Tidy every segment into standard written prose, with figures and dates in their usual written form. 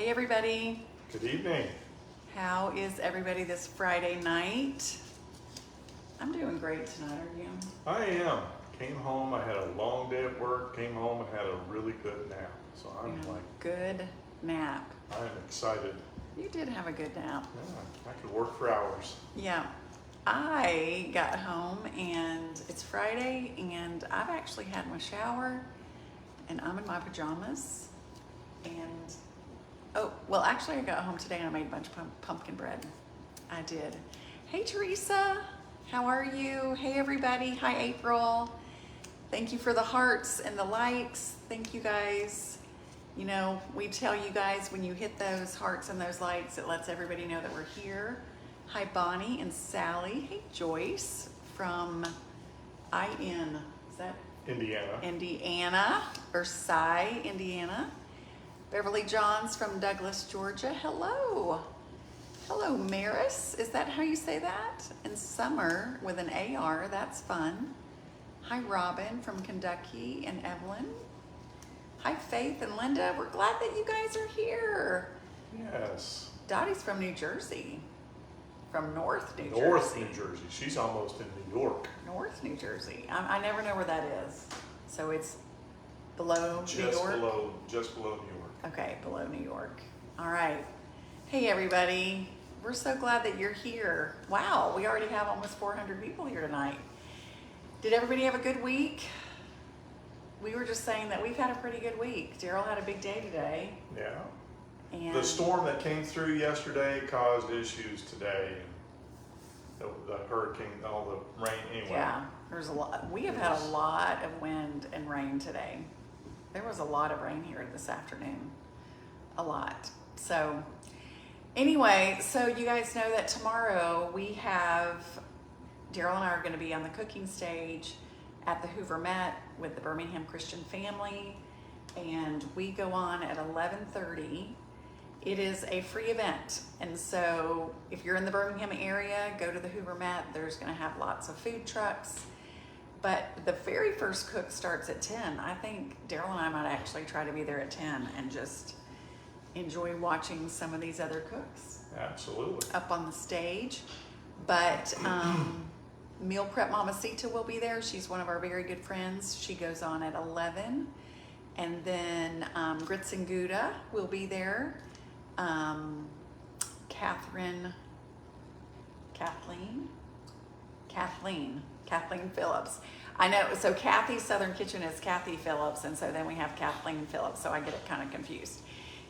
Hey everybody. Good evening. How is everybody this Friday night? I'm doing great tonight, are you? I am. Came home, I had a long day at work, came home and had a really good nap. So I'm Good nap. I'm excited. You did have a good nap. Yeah, I could work for hours. Yeah. I got home and it's Friday and I've actually had my shower and I'm in my pajamas and actually I got home today and I made a bunch of pumpkin bread. I did. Hey Teresa, how are you? Hey everybody. Hi April. Thank you for the hearts and the likes. Thank you guys. You know, we tell you guys when you hit those hearts and those likes, it lets everybody know that we're here. Hi Bonnie and Sally. Hey Joyce from is that Indiana. Indiana or Cy, Indiana. Beverly Johns from Douglas, Georgia. Hello. Hello, Maris. Is that how you say that? And Summer with an AR. That's fun. Hi, Robin from Kentucky and Evelyn. Hi, Faith and Linda. We're glad that you guys are here. Yes. Dottie's from New Jersey. From North New Jersey. North New Jersey. She's almost in New York. North New Jersey. I never know where that is. So it's below New York? Just below New York. Okay, below New York. All right. Hey, everybody. We're so glad that you're here. Wow, we already have almost 400 people here tonight. Did everybody have a good week? We were just saying that we've had a pretty good week. Daryl had a big day today. Yeah. And The storm that came through yesterday caused issues today. The hurricane, all the rain, anyway. yeah, there's a lot. We have had a lot of wind and rain today. There was a lot of rain here this afternoon. A lot. So anyway, so you guys know that tomorrow we have, Daryl and I are going to be on the cooking stage at the Hoover Met with the Birmingham Christian family, and we go on at 11:30. It is a free event, and so if you're in the Birmingham area, go to the Hoover Met. There's going to have lots of food trucks, but the very first cook starts at 10. I think Daryl and I might actually try to be there at 10 and just enjoy watching some of these other cooks. Absolutely. Up on the stage. But Meal Prep Mamacita will be there. She's one of our very good friends. She goes on at 11. And then Grits and Gouda will be there. Kathleen Phillips. I know, so Kathy's Southern Kitchen is Kathy Phillips, and so then we have Kathleen Phillips, so I get it kind of confused.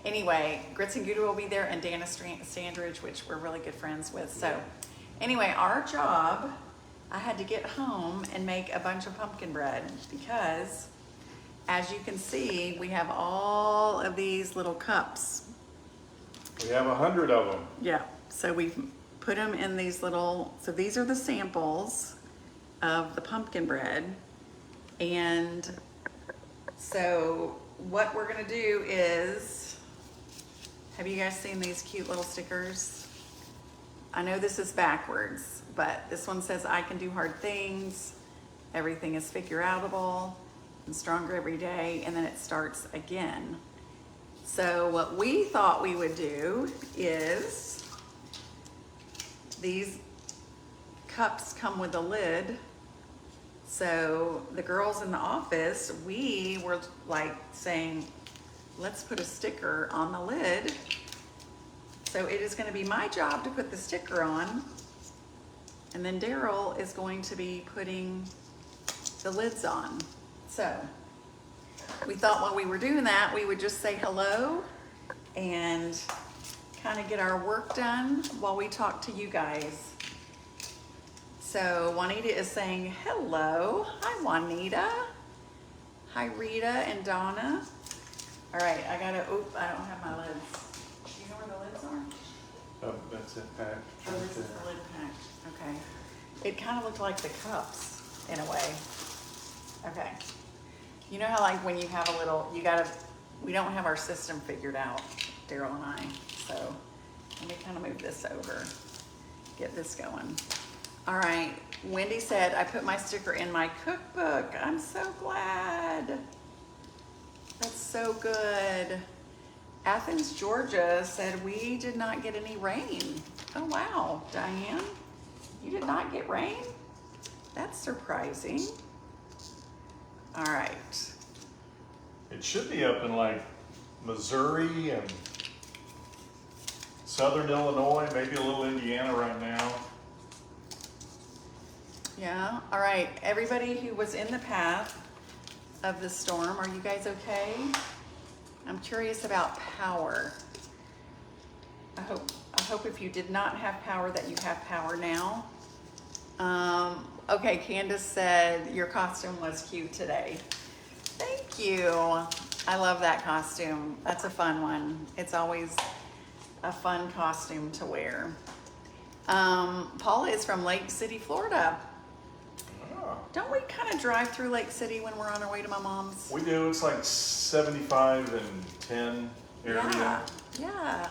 Anyway, Grits and Gouda will be there, and Dana Standridge, which we're really good friends with. So anyway, our job, I had to get home and make a bunch of pumpkin bread because, as you can see, we have all of these little cups. We have 100 of them. Yeah, so we've put them in these little, so these are the samples of the pumpkin bread. And so what we're gonna do is, have you guys seen these cute little stickers? I know this is backwards, but this one says, I can do hard things, everything is figure-outable, and stronger every day, and then it starts again. So what we thought we would do is, these cups come with a lid. So the girls in the office, we were like saying, let's put a sticker on the lid. So it is going to be my job to put the sticker on. And then Daryl is going to be putting the lids on. So we thought while we were doing that, we would just say hello and kind of get our work done while we talk to you guys. So Juanita is saying hello. Hi Juanita. Hi Rita and Donna. All right, I don't have my lids. Do you know where the lids are? That's it, packed. Oh, this is the lid pack. Okay. It kind of looked like the cups in a way. Okay. You know how like when you have a little, we don't have our system figured out, Daryl and I. So let me kind of move this over, get this going. All right, Wendy said, I put my sticker in my cookbook. I'm so glad. That's so good. Athens, Georgia said we did not get any rain. Oh, wow. Diane, you did not get rain? That's surprising. All right. It should be up in like Missouri and southern Illinois, maybe a little Indiana right now. Yeah. All right. Everybody who was in the path of the storm, are you guys okay? I'm curious about power. I hope if you did not have power that you have power now. Okay, Candace said your costume was cute today. Thank you. I love that costume. That's a fun one. It's always a fun costume to wear. Paula is from Lake City, Florida. Ah, Don't we kind of drive through Lake City when we're on our way to my mom's? we do. It's like 75 and 10 area. Yeah.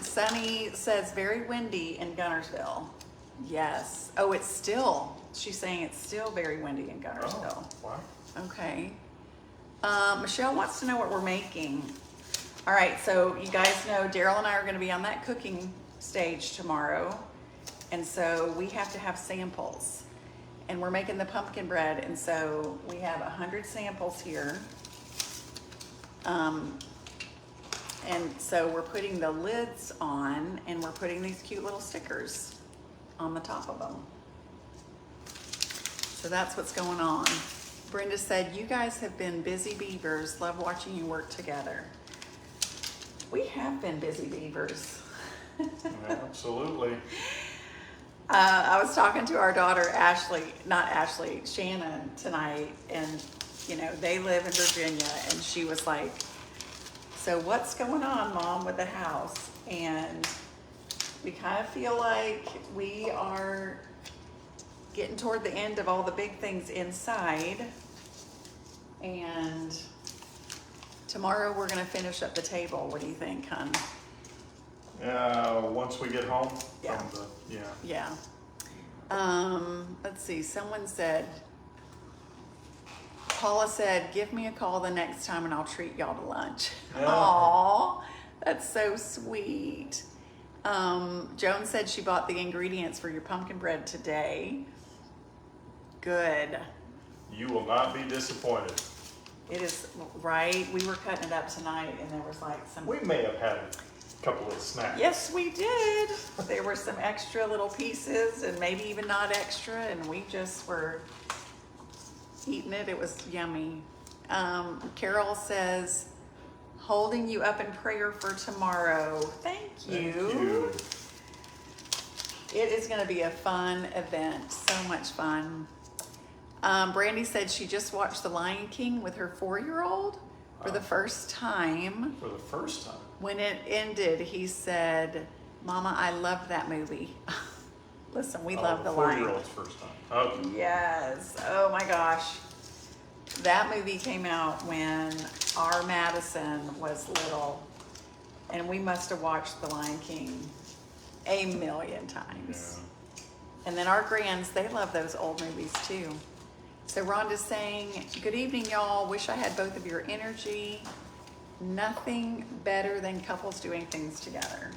Sunny says very windy in Gunnersville. Yes. Oh, it's still, she's saying it's still very windy in Gunnersville. Oh, wow. Okay. Michelle wants to know what we're making. All right, so you guys know Daryl and I are going to be on that cooking stage tomorrow. And so we have to have samples. And we're making the pumpkin bread. And so we have 100 samples here. And so we're putting the lids on and we're putting these cute little stickers on the top of them. So that's what's going on. Brenda said, you guys have been busy beavers. Love watching you work together. We have been busy beavers. Absolutely. I was talking to our daughter, Shannon tonight, and you know, they live in Virginia, and she was like, so what's going on, Mom, with the house? And we kind of feel like we are getting toward the end of all the big things inside. And tomorrow we're gonna finish up the table. What do you think, hon? Once we get home Yeah. from the, Yeah. Let's see, someone said, Paula said, give me a call the next time and I'll treat y'all to lunch. Yeah. Aw, that's so sweet. Joan said she bought the ingredients for your pumpkin bread today. Good. You will not be disappointed. It is, right? We were cutting it up tonight and there was like some... We may have had a couple of snacks. Yes, we did. There were some extra little pieces and maybe even not extra, and we just were eating it. It was yummy. Carol says, holding you up in prayer for tomorrow. Thank you. Thank you. It is going to be a fun event. So much fun. Brandy said she just watched The Lion King with her 4-year-old for the first time. For the first time. When it ended, he said, Mama, I loved that movie. Listen, we love The Lion King. 4-year-old's first time. Okay. Yes. Oh my gosh. That movie came out when our Madison was little, and we must have watched The Lion King a million times. Yeah. And then our grands, they love those old movies too. So Rhonda's saying, good evening, y'all. Wish I had both of your energy. Nothing better than couples doing things together.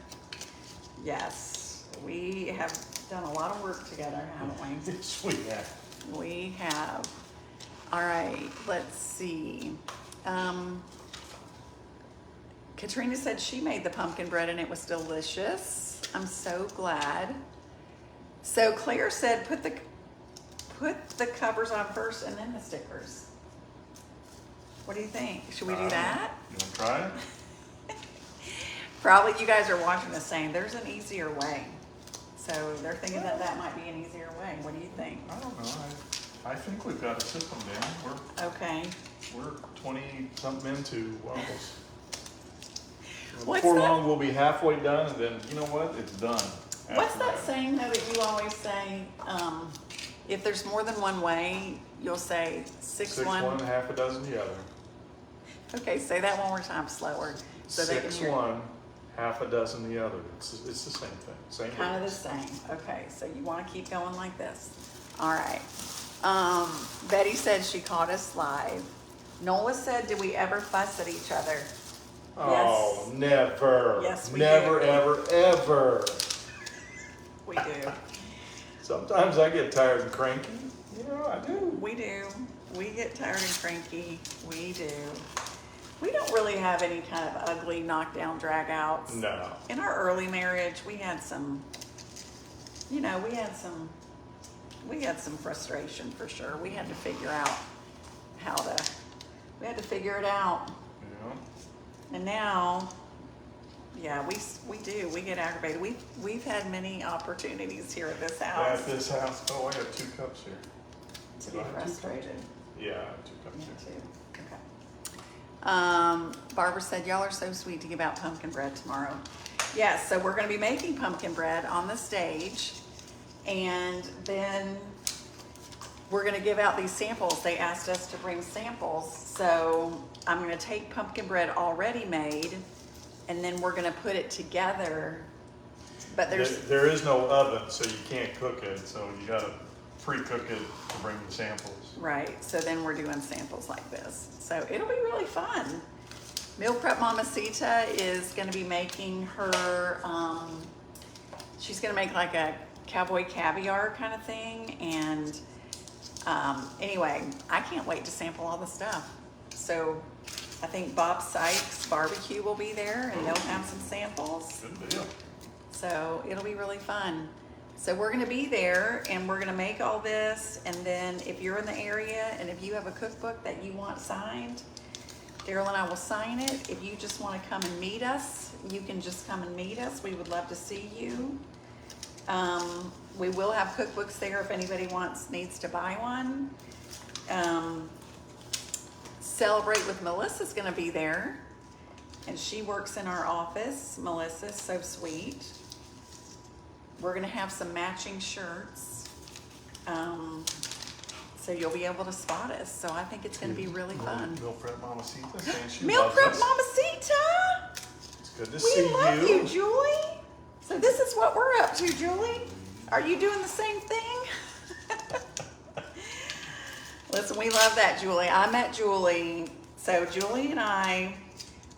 Yes, we have done a lot of work together, haven't we? Yes, we have. We have. All right, let's see. Katrina said she made the pumpkin bread and it was delicious. I'm so glad. So Claire said put the covers on first and then the stickers. What do you think? Should we do that? You want to try it? Probably you guys are watching the same. There's an easier way. So they're thinking that that might be an easier way. What do you think? I don't know. I think we've got a system down. Okay. We're 20-something into waffles. What's Before that? long, we'll be halfway done, and then, you know what? It's done. What's after that saying though that you always say? If there's more than one way, you'll say Six one. one, half a dozen the other. Okay, say that one more time slower. So they can Six hear. one, half a dozen the other. It's the same thing. Same Kind of the words. same. Okay, so you want to keep going like this. All right. Betty said she caught us live. Nola said, did we ever fuss at each other? Oh, never. Yes, we never, do. ever, ever. We do. Sometimes I get tired and cranky. I do. We do. We get tired and cranky. We do. We don't really have any kind of ugly knockdown drag-outs. No. In our early marriage, we had some, we had some frustration for sure. We had to figure out we had to figure it out. Yeah. And now, yeah, we do. We get aggravated. We've had many opportunities here at this house At this house. Oh, I got 2 cups here. to Do be I have 2 cups? frustrated. Yeah, I have 2 cups Me here. too. Okay. Barbara said, y'all are so sweet to give out pumpkin bread tomorrow. Yes, so we're going to be making pumpkin bread on the stage, and then we're going to give out these samples. They asked us to bring samples, so I'm going to take pumpkin bread already made, and then we're going to put it together. But There is no oven, so you can't cook it, so you gotta pre-cook it to bring the samples. Right, so then we're doing samples like this. So it'll be really fun. Meal Prep Mamacita is gonna be making her, she's gonna make like a cowboy caviar kind of thing. And anyway, I can't wait to sample all the stuff. So I think Bob Sykes Barbecue will be there and they'll have some samples. Good deal. So it'll be really fun. So we're gonna be there and we're gonna make all this, and then if you're in the area and if you have a cookbook that you want signed, Daryl and I will sign it. If you just wanna come and meet us, you can just come and meet us. We would love to see you. We will have cookbooks there if anybody needs to buy one. Celebrate with Melissa's gonna be there, and she works in our office. Melissa's so sweet. We're gonna have some matching shirts, so you'll be able to spot us. So I think it's gonna be really fun. Meal Prep Mamacita saying she Meal loves Prep us. Mamacita! It's good to see We love you. you, Julie. So this is what we're up to, Julie. Are you doing the same thing? Listen, we love that, Julie. I met Julie. So Julie and I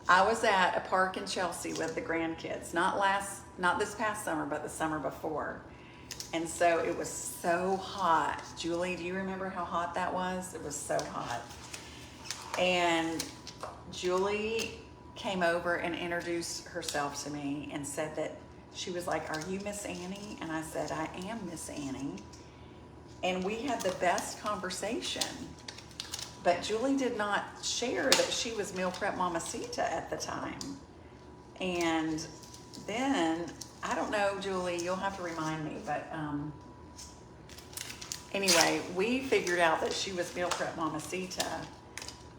was at a park in Chelsea with the grandkids, not this past summer, but the summer before. And so it was so hot. Julie, do you remember how hot that was? It was so hot. And Julie came over and introduced herself to me and said that she was like, "Are you Miss Annie?" And I said, "I am Miss Annie." And we had the best conversation. But Julie did not share that she was Meal Prep Mamacita at the time. And then, I don't know, Julie, you'll have to remind me, but anyway, we figured out that she was Meal Prep Mamacita.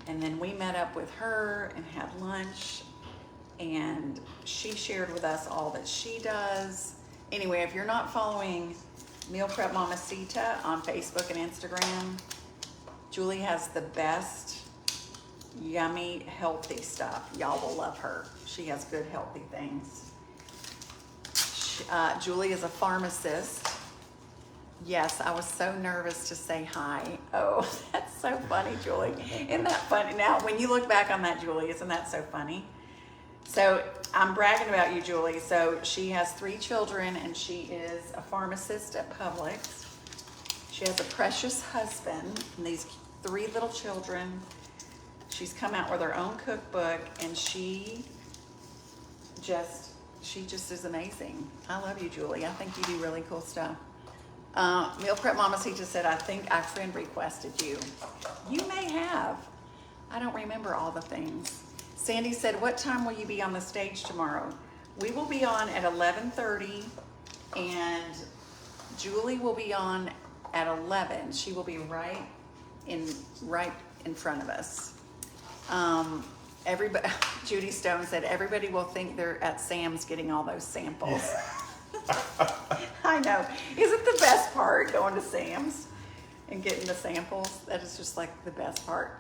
And then we met up with her and had lunch, and she shared with us all that she does. Anyway, if you're not following Meal Prep Mamacita on Facebook and Instagram, Julie has the best, yummy, healthy stuff. Y'all will love her. She has good, healthy things. Julie is a pharmacist. Yes, I was so nervous to say hi. Oh, that's so funny, Julie. Isn't that funny? Now, when you look back on that, Julie, isn't that so funny? So I'm bragging about you, Julie. So she has 3 children, and she is a pharmacist at Publix. She has a precious husband and these 3 little children. She's come out with her own cookbook, and she just is amazing. I love you, Julie. I think you do really cool stuff. Meal Prep Mamacita said, "I think our friend requested you." You may have. I don't remember all the things. Sandy said, "What time will you be on the stage tomorrow?" We will be on at 11:30, and Julie will be on at 11. She will be right in front of us. Everybody, Judy Stone said, "Everybody will think they're at Sam's getting all those samples." I know. Isn't the best part going to Sam's and getting the samples? That is just like the best part.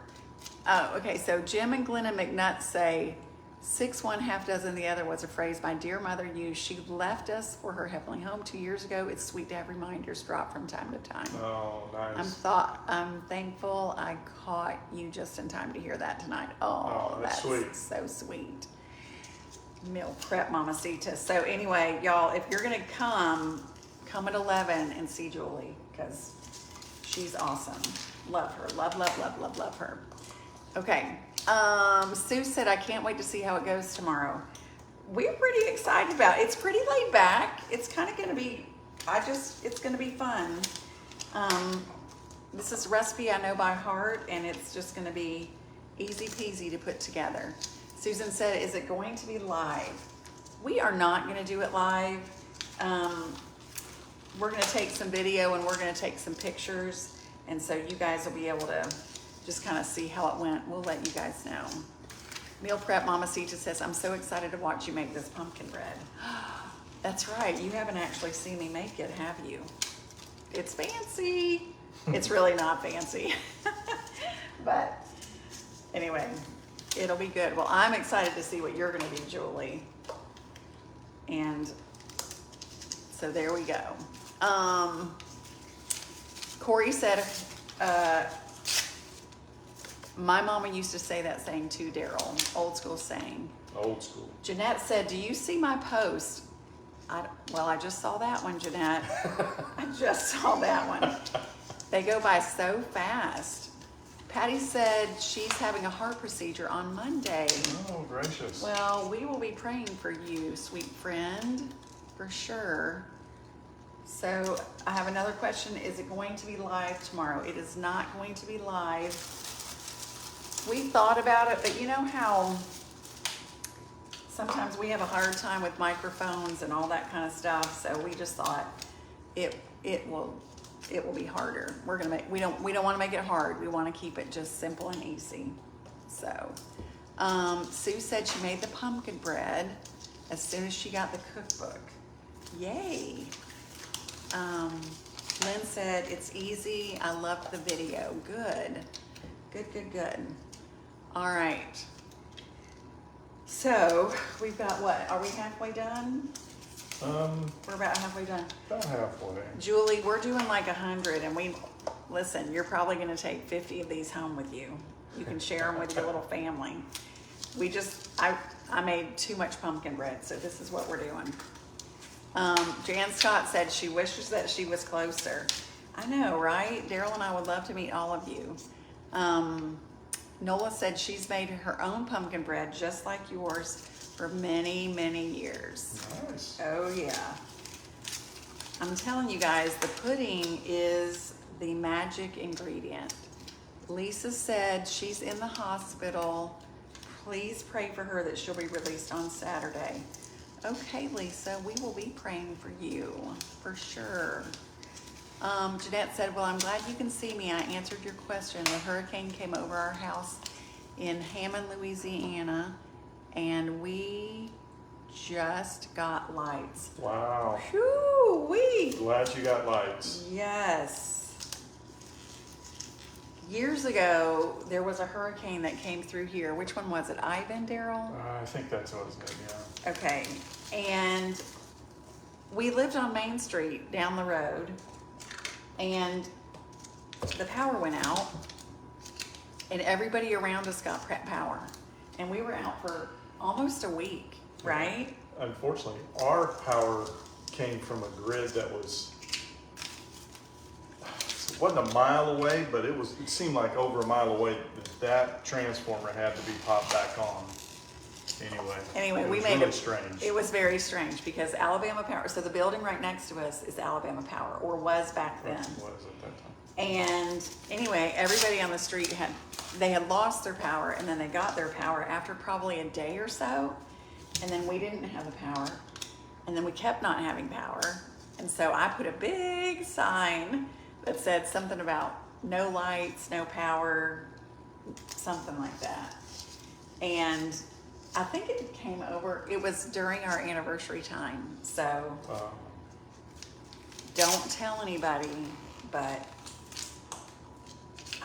Okay, so Jim and Glenna McNutt say, 6 one, half dozen the other was a phrase my dear mother used. She left us for her heavenly home 2 years ago. It's sweet to have reminders drop from time to time. Oh, nice. I'm thankful I caught you just in time to hear that tonight. Oh, that's that's sweet. so sweet. Meal prep Mamacita. So anyway, y'all, if you're gonna come at 11 and see Julie, because she's awesome. Love her. Love, love, love, love, love her. Okay. Sue said, I can't wait to see how it goes tomorrow. We're pretty excited about it. It's pretty laid back. It's kind of gonna be, it's gonna be fun. This is a recipe I know by heart, and it's just gonna be easy peasy to put together. Susan said, is it going to be live? We are not gonna do it live. We're gonna take some video and we're gonna take some pictures, and so you guys will be able to just kind of see how it went. We'll let you guys know. Meal Prep Mamacita says, I'm so excited to watch you make this pumpkin bread. That's right, you haven't actually seen me make it, have you? It's fancy. It's really not fancy. But anyway, it'll be good. Well, I'm excited to see what you're gonna do, Julie. And so there we go. Corey said, my mama used to say that saying too, Daryl. Old school saying. Old school. Jeanette said, do you see my post? Well, I just saw that one, Jeanette. I just saw that one. They go by so fast. Patty said she's having a heart procedure on Monday. Oh, gracious. Well, we will be praying for you, sweet friend, for sure. So I have another question. Is it going to be live tomorrow? It is not going to be live. We thought about it, but you know how sometimes we have a hard time with microphones and all that kind of stuff. So we just thought it will be harder. We don't want to make it hard. We want to keep it just simple and easy. So Sue said she made the pumpkin bread as soon as she got the cookbook. Yay. Lynn said it's easy. I loved the video. Good. Good. All right. So we've got what? Are we halfway done? We're about halfway done. About halfway. Julie, we're doing like 100, and listen, you're probably gonna take 50 of these home with you. You can share them with your little family. I made too much pumpkin bread, so this is what we're doing. Jan Scott said she wishes that she was closer. I know, right? Daryl and I would love to meet all of you. Nola said she's made her own pumpkin bread just like yours for many, many years. Nice. Oh yeah. I'm telling you guys, the pudding is the magic ingredient. Lisa said she's in the hospital. Please pray for her that she'll be released on Saturday. Okay, Lisa, we will be praying for you, for sure. Jeanette said, well, I'm glad you can see me. I answered your question. The hurricane came over our house in Hammond, Louisiana, and we just got lights. Wow. Whew-wee. Glad you got lights. Yes. Years ago, there was a hurricane that came through here. Which one was it? Ivan, Daryl? I think that's what it's name, yeah. Okay. And we lived on Main Street down the road, and the power went out, and everybody around us got power. And we were out for almost a week, right? Unfortunately, our power came from a grid that it wasn't a mile away, but it seemed like over a mile away that transformer had to be popped back on. Anyway, we was made really it strange. It was very strange because Alabama Power, so the building right next to us is Alabama Power, or was back then. Was at that time. And anyway, everybody on the street had lost their power, and then they got their power after probably a day or so, and then we didn't have the power, and then we kept not having power, and so I put a big sign that said something about no lights, no power, something like that. And I think it came over, it was during our anniversary time, so don't tell anybody, but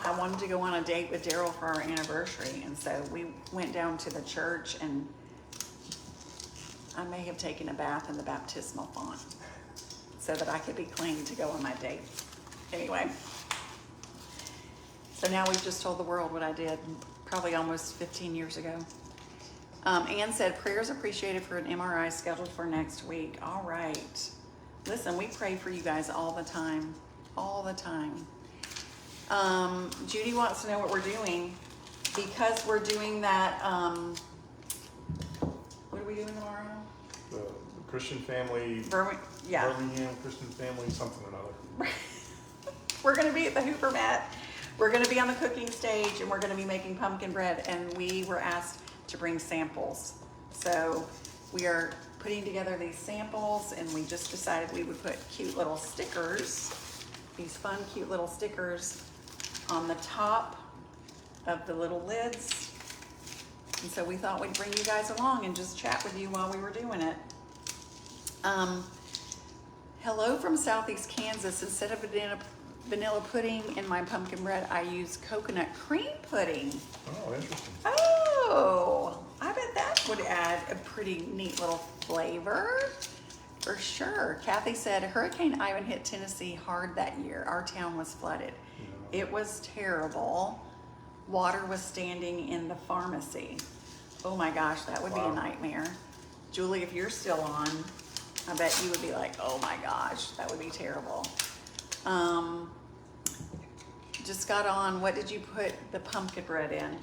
I wanted to go on a date with Daryl for our anniversary, and so we went down to the church, and I may have taken a bath in the baptismal font so that I could be clean to go on my date. Anyway, so now we've just told the world what I did probably almost 15 years ago. Ann said, prayers appreciated for an MRI scheduled for next week. All right. Listen, we pray for you guys all the time. All the time. Judy wants to know what we're doing. Because we're doing that, what are we doing tomorrow? The Christian family, Yeah. Birmingham Christian family, something or another. We're going to be at the Hooper Met. We're going to be on the cooking stage, and we're going to be making pumpkin bread, and we were asked to bring samples. So we are putting together these samples, and we just decided we would put cute little stickers, these fun, cute little stickers on the top of the little lids. And so we thought we'd bring you guys along and just chat with you while we were doing it. Hello from Southeast Kansas. Instead of vanilla pudding in my pumpkin bread, I use coconut cream pudding. Oh, interesting. Oh, I bet that would add a pretty neat little flavor. For sure. Kathy said, Hurricane Ivan hit Tennessee hard that year. Our town was flooded. Yeah. It was terrible. Water was standing in the pharmacy. Oh my gosh, that would be a nightmare. Julie, if you're still on, I bet you would be like, oh my gosh, that would be terrible. Just got on, what did you put the pumpkin bread in?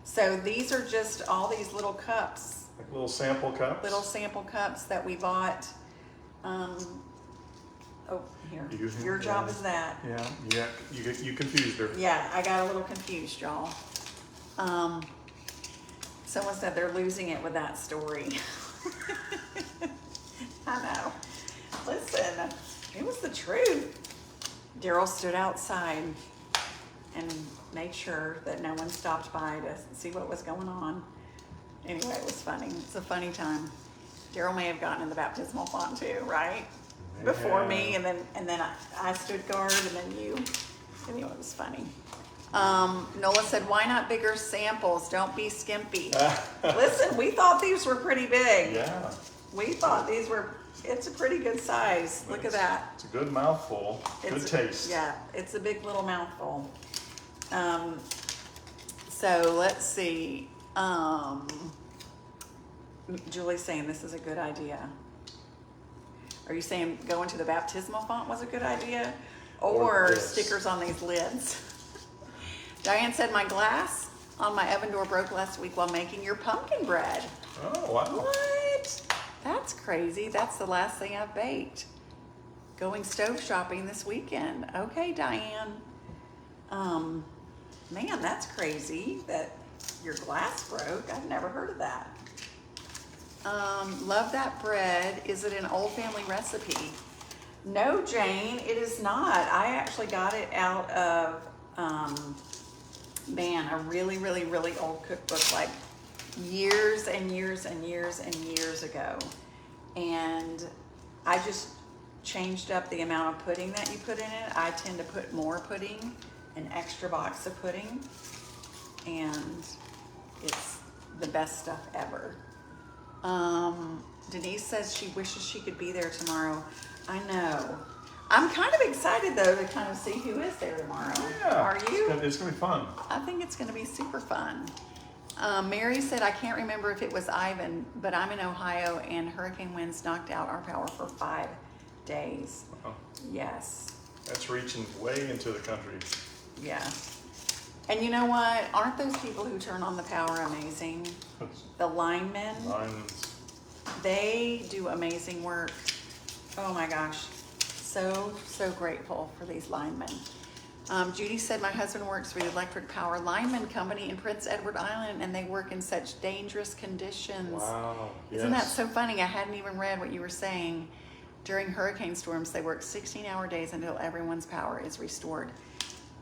So these are just all these little cups. Like little sample cups? Little sample cups that we bought. Oh, here. Your job is that. Yeah, you confused her. Yeah, I got a little confused, y'all. Someone said they're losing it with that story. I know. Listen, it was the truth. Daryl stood outside and made sure that no one stopped by to see what was going on. Anyway, it was funny. It's a funny time. Daryl may have gotten in the baptismal font too, right? Before me, and then I stood guard, and then you. Anyway, it was funny. Nola said, why not bigger samples? Don't be skimpy. Listen, we thought these were pretty big. Yeah. We thought these were, it's a pretty good size. Look at that. It's a good mouthful. Good taste. Yeah, it's a big little mouthful. So let's see. Julie's saying this is a good idea. Are you saying going to the baptismal font was a good idea? Or stickers on these lids? Diane said, my glass on my oven door broke last week while making your pumpkin bread. Oh, wow. What? That's crazy. That's the last thing I've baked. Going stove shopping this weekend. Okay, Diane. Man, that's crazy that your glass broke. I've never heard of that. Love that bread. Is it an old family recipe? No, Jane, it is not. I actually got it out of, a really, really, really old cookbook, like years and years and years and years ago. And I just changed up the amount of pudding that you put in it. I tend to put more pudding, an extra box of pudding, and it's the best stuff ever. Denise says she wishes she could be there tomorrow. I know. I'm kind of excited though to kind of see who is there tomorrow. Yeah. Are you? It's gonna be fun. I think it's gonna be super fun. Mary said, I can't remember if it was Ivan, but I'm in Ohio and hurricane winds knocked out our power for 5 days. Wow. Yes. That's reaching way into the country. Yes. And you know what? Aren't those people who turn on the power amazing? The linemen. Lines. They do amazing work. Oh my gosh. So, so grateful for these linemen. Judy said, my husband works for the Electric Power Lineman Company in Prince Edward Island, and they work in such dangerous conditions. Wow. Isn't that so funny? I hadn't even read what you were saying. During hurricane storms, they work 16-hour days until everyone's power is restored.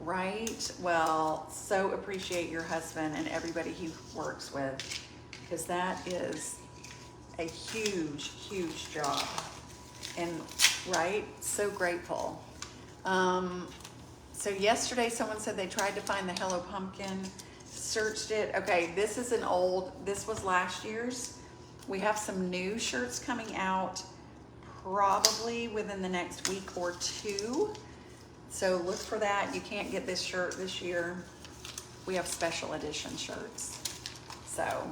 Right? Well, so appreciate your husband and everybody he works with, because that is a huge, huge job. And right? So grateful. So yesterday someone said they tried to find the Hello Pumpkin, searched it. Okay, this was last year's. We have some new shirts coming out probably within the next week or two. So look for that. You can't get this shirt this year. We have special edition shirts. So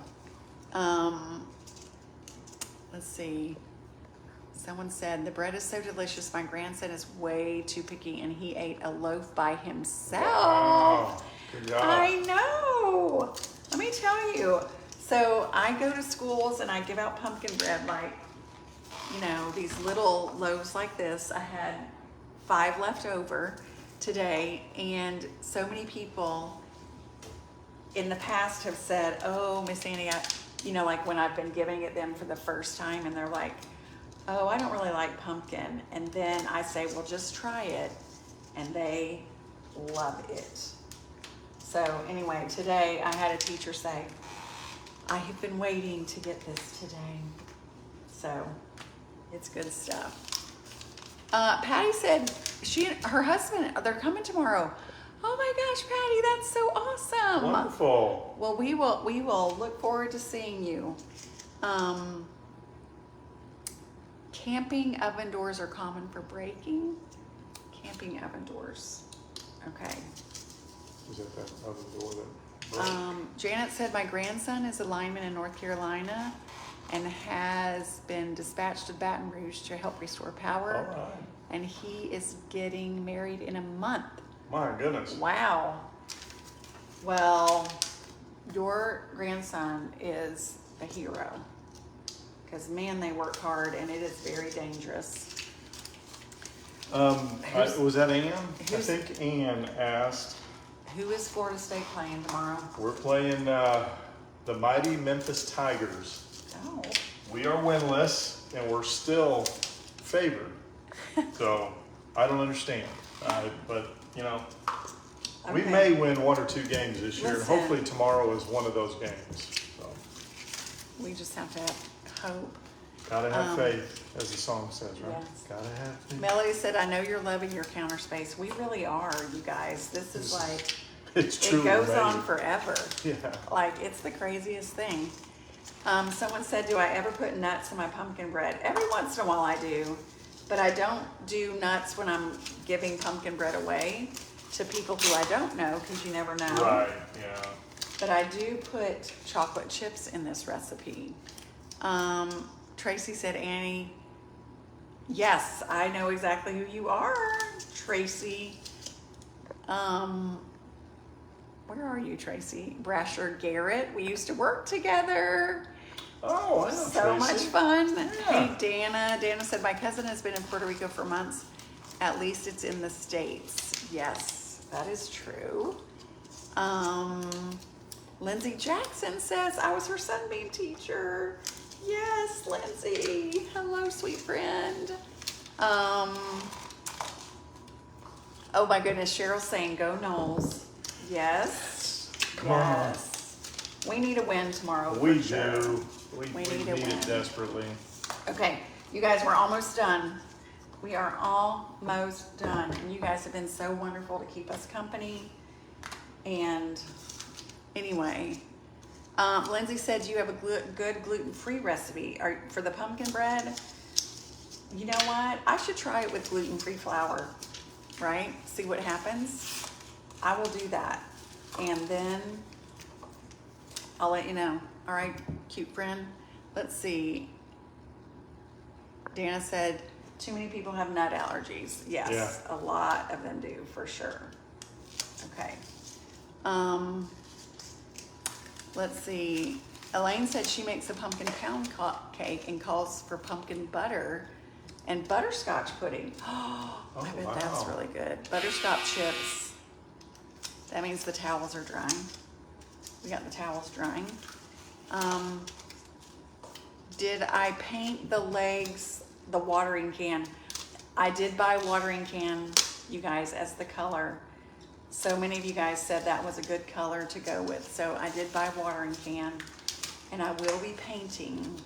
Let's see. Someone said, the bread is so delicious. My grandson is way too picky and he ate a loaf by himself. Wow. Good job. I know. Let me tell you. So I go to schools and I give out pumpkin bread, like, you know, these little loaves like this. I had 5 left over today, and so many people in the past have said, oh, Miss Annie, you know, like when I've been giving it them for the first time, and they're like, oh, I don't really like pumpkin. And then I say, well, just try it. And they love it. So anyway, today I had a teacher say, I have been waiting to get this today. So it's good stuff. Patty said she and her husband, they're coming tomorrow. Oh my gosh, Patty, that's so awesome. Wonderful. Well, we will look forward to seeing you. Camping oven doors are common for breaking. Camping oven doors. Okay. Is that other door that? Janet said my grandson is a lineman in North Carolina and has been dispatched to Baton Rouge to help restore power. All right. And he is getting married in a month. My goodness. Wow. Well, your grandson is a hero. Because, man, they work hard, and it is very dangerous. Was that Ann? I think Ann asked. Who is Florida State playing tomorrow? We're playing the mighty Memphis Tigers. Oh. We are winless, and we're still favored. So, I don't understand. But, you know, we Okay. may win 1 or 2 games this year, and Listen. hopefully tomorrow is one of those games. So, We just have to have hope. gotta have faith, as the song says, right? Yes. Gotta have faith. Melody said, I know you're loving your counter space. We really are, you guys. This is like, It's it truly goes amazing. on forever. Yeah. Like, it's the craziest thing. Someone said, do I ever put nuts in my pumpkin bread? Every once in a while I do, but I don't do nuts when I'm giving pumpkin bread away to people who I don't know, because you never know. Right, yeah. But I do put chocolate chips in this recipe. Tracy said, Annie, yes, I know exactly who you are, Tracy. Where are you, Tracy? Brasher Garrett. We used to work together. Oh, I know So Tracy. much fun. Yeah. Hey, Dana. Dana said, my cousin has been in Puerto Rico for months. At least it's in the States. Yes, that is true. Lindsay Jackson says, I was her Sunbeam teacher. Yes, Lindsay. Hello, sweet friend. Oh my goodness, Cheryl's saying, go Knowles. Yes. Come on. Yes. We need a win tomorrow. for We sure. do. We We need need a win. it desperately. Okay, you guys, we're almost done. We are almost done. And you guys have been so wonderful to keep us company. And anyway, Lindsay said you have a good gluten-free recipe for the pumpkin bread. You know what? I should try it with gluten-free flour, right? See what happens. I will do that. And then I'll let you know. All right, cute friend. Let's see. Dana said, too many people have nut allergies. Yes, Yeah. a lot of them do, for sure. Okay. Let's see. Elaine said she makes a pumpkin pound cake and calls for pumpkin butter and butterscotch pudding. Oh, I bet that's wow. really good. Butterscotch chips. That means the towels are drying. We got the towels drying. Did I paint the legs, the watering can? I did buy watering can, you guys, as the color. So many of you guys said that was a good color to go with. So I did buy watering can, and I will be painting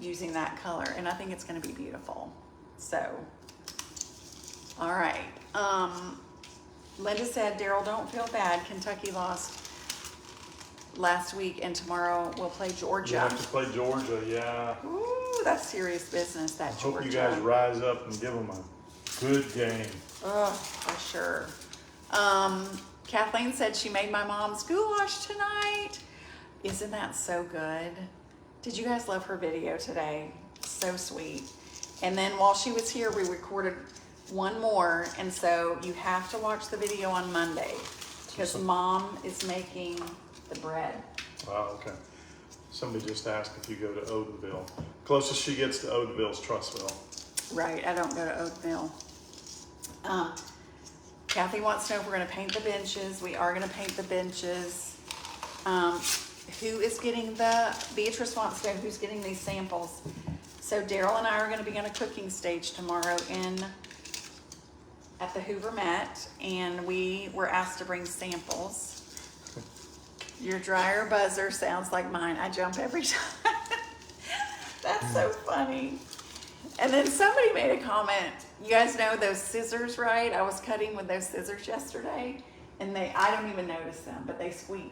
using that color, and I think it's gonna be beautiful. So, all right. Linda said, Daryl, don't feel bad. Kentucky lost last week, and tomorrow we'll play You Georgia. have to play Georgia, yeah. Ooh, that's serious business, that Georgia. Hope you guys rise up and give them a good game. Oh, for sure. Kathleen said she made my mom's goulash tonight. Isn't that so good? Did you guys love her video today? So sweet. And then while she was here, we recorded one more. And so you have to watch the video on Monday because Mom is making the bread. Wow, okay. Somebody just asked if you go to Odenville. Closest she gets to Odenville is Trussville. Right, I don't go to Oakville. Kathy wants to know if we're gonna paint the benches. We are gonna paint the benches. Who is getting Beatrice wants to know who's getting these samples. So Daryl and I are gonna be on a cooking stage tomorrow at the Hoover Met, and we were asked to bring samples. Your dryer buzzer sounds like mine. I jump every time. That's so funny. And then somebody made a comment. You guys know those scissors, right? I was cutting with those scissors yesterday, and I don't even notice them, but they squeak.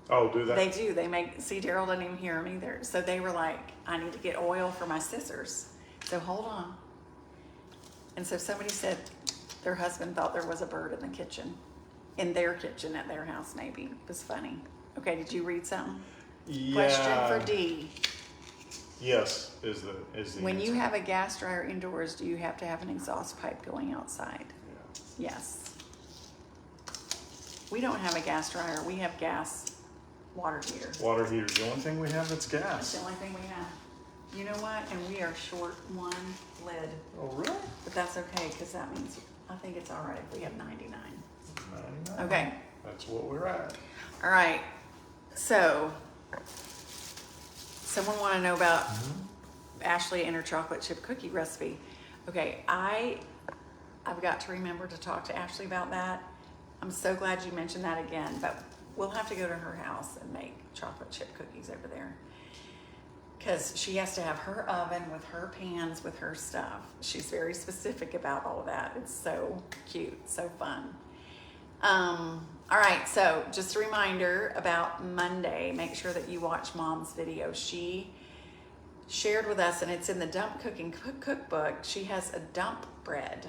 Oh, do they? They do. See, Daryl doesn't even hear them either. So they were like, I need to get oil for my scissors. So hold on. And so somebody said their husband thought there was a bird in the kitchen. In their kitchen at their house, maybe. It was funny. Okay, did you read something? Yeah. Question for D. Yes, is the When answer. you have a gas dryer indoors, do you have to have an exhaust pipe going outside? Yeah. Yes. We don't have a gas dryer. We have gas water heater. Water heater. The only thing we have that's That's gas. the only thing we have. You know what? And we are short one lid. Oh, really? But that's okay, because that means I think it's all right if we have 99. 99. Okay. That's what we're at. All right. So, someone want to know about Ashley and her chocolate chip cookie recipe. Okay, I've got to remember to talk to Ashley about that. I'm so glad you mentioned that again, but we'll have to go to her house and make chocolate chip cookies over there. Because she has to have her oven with her pans, with her stuff. She's very specific about all of that. It's so cute, so fun. All right, so just a reminder about Monday. Make sure that you watch Mom's video. She shared with us, and it's in the Dump Cooking Cookbook. She has a dump bread,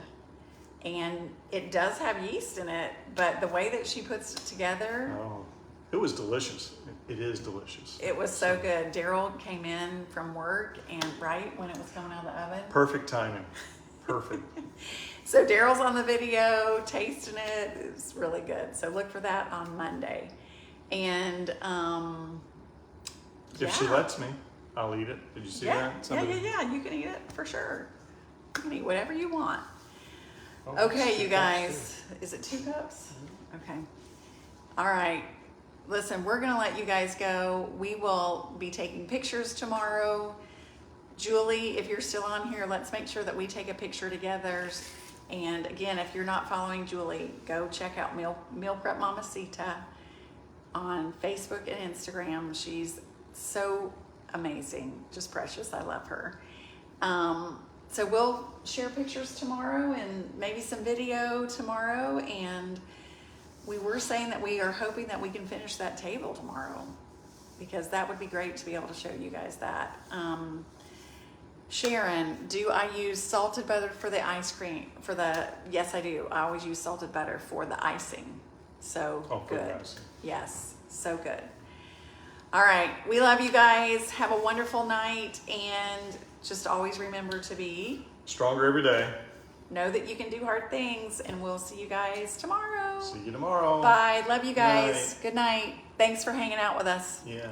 and it does have yeast in it, but the way that she puts it together, Oh, it was delicious. It is delicious. it was so good. Daryl came in from work, and right when it was coming out of the oven. Perfect timing. Perfect. So Daryl's on the video, tasting it. It's really good. So look for that on Monday. And If she lets me, I'll eat it. Did you see that? Yeah. You can eat it for sure. You can eat whatever you want. Oh, Okay, she you guys. Is it 2 cups? Okay. All right. Listen, we're gonna let you guys go. We will be taking pictures tomorrow. Julie, if you're still on here, let's make sure that we take a picture together. And again, if you're not following Julie, go check out Meal Prep Mamacita on Facebook and Instagram. She's so amazing, just precious. I love her. So we'll share pictures tomorrow and maybe some video tomorrow. And we were saying that we are hoping that we can finish that table tomorrow, because that would be great to be able to show you guys that. Sharon, do I use salted butter for the ice cream? Yes, I do. I always use salted butter for the icing. So For the good. icing. Yes, so good. All right, we love you guys. Have a wonderful night, and just always remember to be Stronger every day. know that you can do hard things, and we'll see you guys tomorrow. See you tomorrow. Bye. Love you guys. Night. Good night. Thanks for hanging out with us. Yeah.